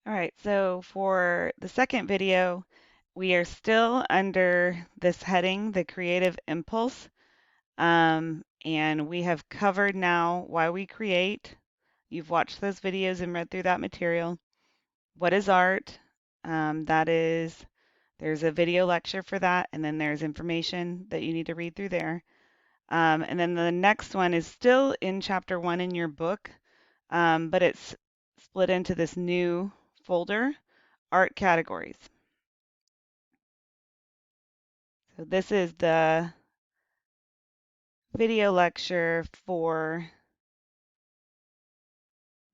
All right, so for the second video, we are still under this heading, the creative impulse, and we have covered now why we create. You've watched those videos and read through that material. What is art? That is, there's a video lecture for that, and then there's information that you need to read through there. And then the next one is still in chapter 1 in your book, but it's split into this new folder, art categories. So this is the video lecture for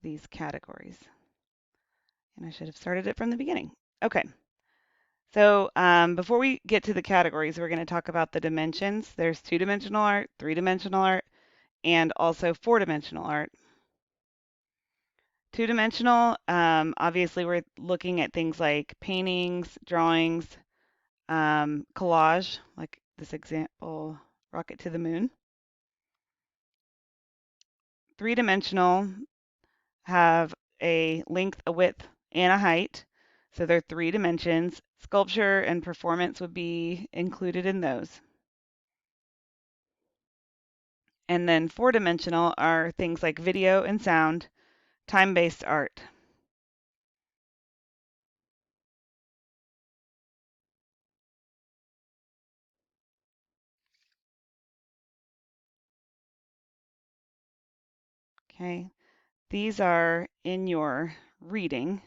these categories. And I should have started it from the beginning. Okay. So before we get to the categories, we're going to talk about the dimensions. There's two-dimensional art, three-dimensional art, and also four-dimensional art. Two-dimensional, obviously we're looking at things like paintings, drawings, collage, like this example, Rocket to the Moon. Three-dimensional have a length, a width, and a height. So they're three dimensions. Sculpture and performance would be included in those. And then four-dimensional are things like video and sound, time-based art. Okay, these are in your reading.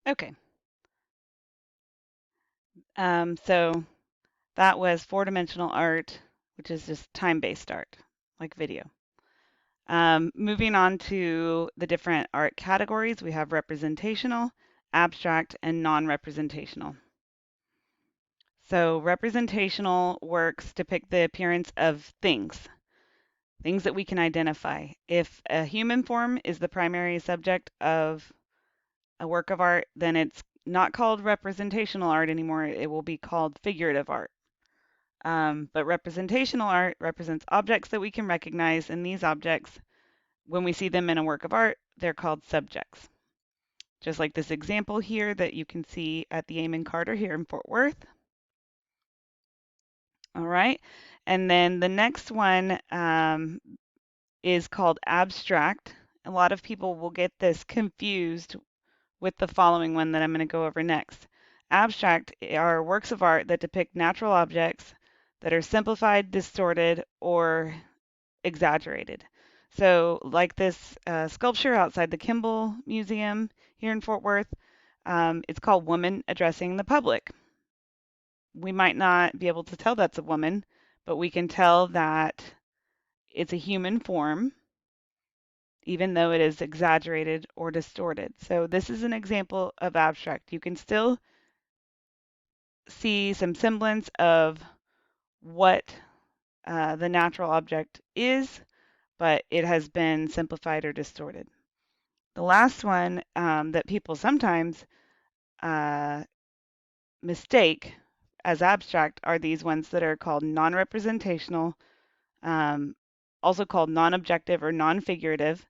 Okay, so that was four-dimensional art, which is just time-based art, like video. Moving on to the different art categories, we have representational, abstract, and non-representational. So representational works depict the appearance of things that we can identify. If a human form is the primary subject of a work of art, then it's not called representational art anymore. It will be called figurative art. But representational art represents objects that we can recognize, and these objects, when we see them in a work of art, they're called subjects. Just like this example here that you can see at the Amon Carter here in Fort Worth. All right, and then the next one is called abstract. A lot of people will get this confused with the following one that I'm going to go over next. Abstract are works of art that depict natural objects that are simplified, distorted, or exaggerated. So, like this sculpture outside the Kimball Museum here in Fort Worth, it's called Woman Addressing the Public. We might not be able to tell that's a woman, but we can tell that it's a human form, even though it is exaggerated or distorted. So this is an example of abstract. You can still see some semblance of what the natural object is, but it has been simplified or distorted. The last one that people sometimes mistake as abstract are these ones that are called non-representational, also called non-objective or non-figurative,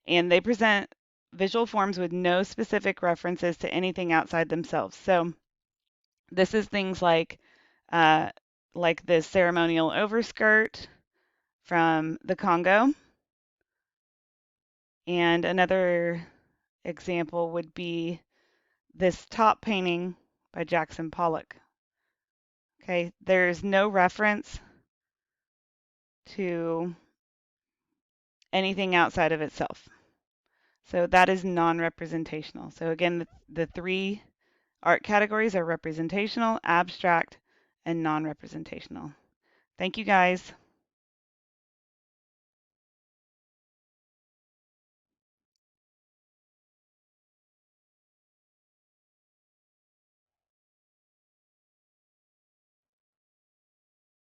and they present visual forms with no specific references to anything outside themselves. So this is things like this ceremonial overskirt from the Congo. And another example would be this top painting by Jackson Pollock. Okay, there's no reference to anything outside of itself. So that is non-representational. So again, the three art categories are representational, abstract, and non-representational. Thank you guys.